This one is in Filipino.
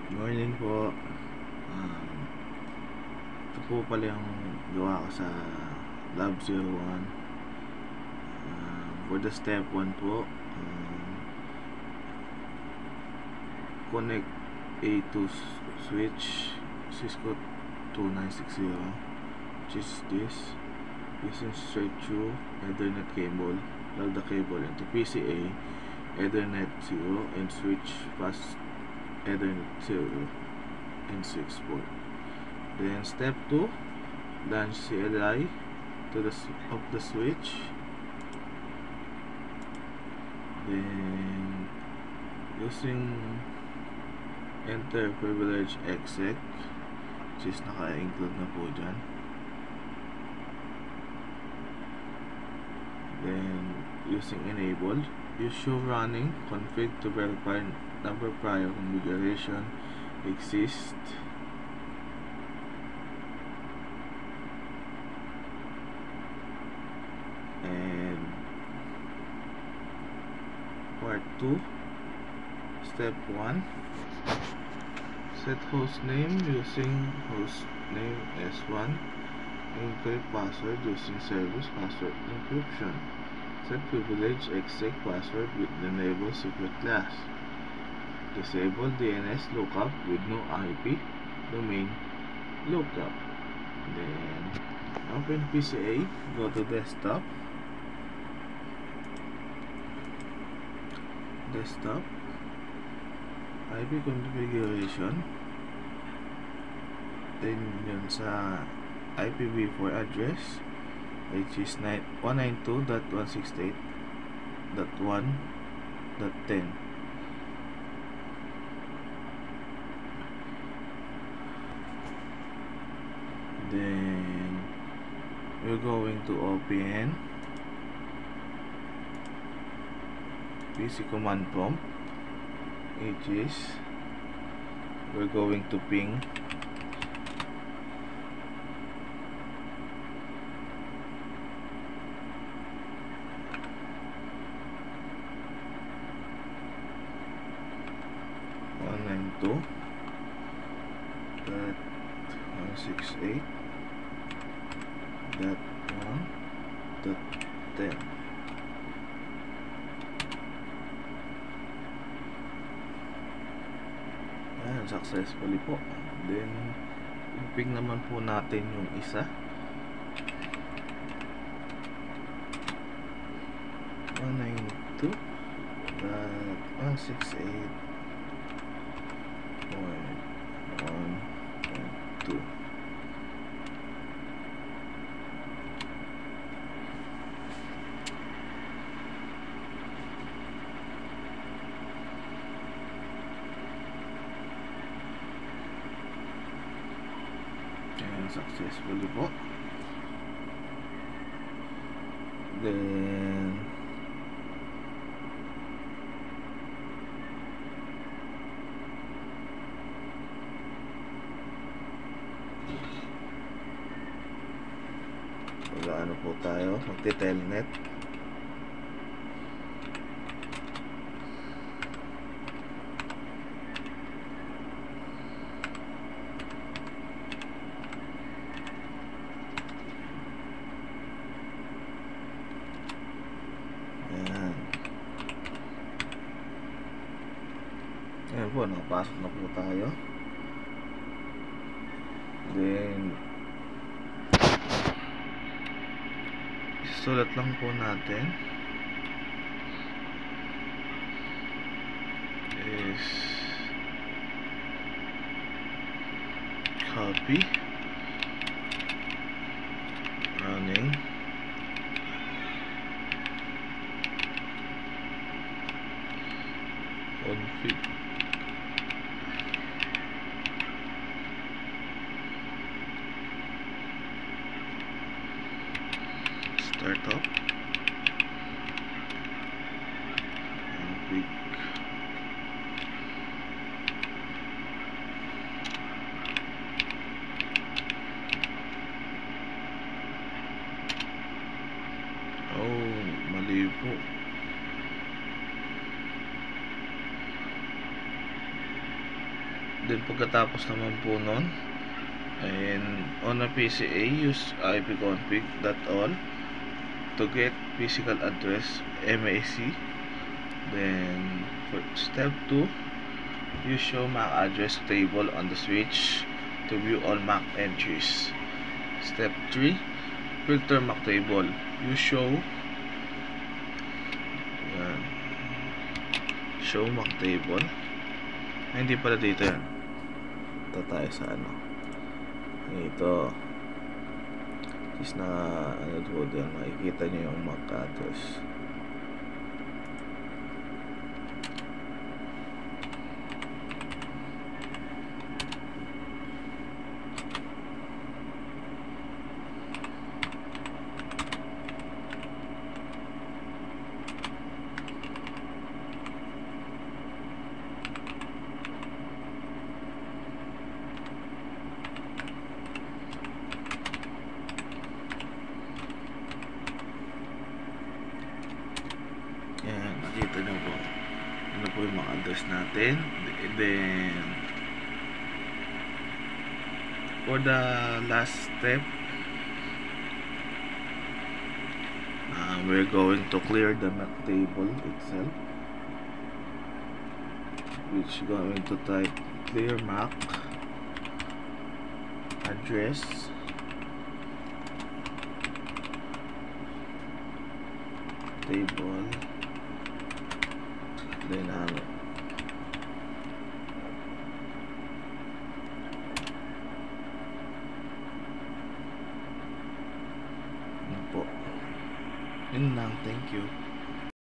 Morning po. Ito po pala yung gawa ko sa Lab 01. For the step 1 po, connect A2 switch Cisco 2960, which is this, using straight through Ethernet cable. Plug the cable into PCA Ethernet 0 and switch past Ethernet 0 and 6 port. Then step 2, launch CLI to the of the switch. Then using enter privilege exec, which is naka-include na po dyan. Then using enabled, use show running config to verify number prior configuration exists. And part 2, step 1, set host name using host name S1, encrypt password using service password encryption. Set privilege exec password with enable secret class. Disable DNS lookup with no IP domain lookup. Then open PCA, go to desktop, IP configuration, then yun sa IPv4 address, which is 192.168.1.10. Then we're going to open PC command prompt, which is we're going to ping .168.1.10. Ayan, successfully po. Then ping naman po natin yung isa. 192.168.1.2. Successfully po. Then ano po tayo, magte-telnet. Ayan po, nakapasok na po tayo. Then sulat lang po natin is copy running config startup config mali po. Then pagkatapos naman po nun, and on a PCA, use ipconfig.all to get physical address MAC. Then for step 2, use show MAC address table on the switch to view all MAC entries. Step 3, filter MAC table. Use show MAC table. Ay, hindi pala dito yan. Ito tayo sa ano. Ito. Is na ano po dyan. Makikita nyo yung MAC address. Yan, nakita nyo po ano po yung mga address natin. Then for the last step, we're going to clear the MAC table itself, which going to type clear MAC address table. Then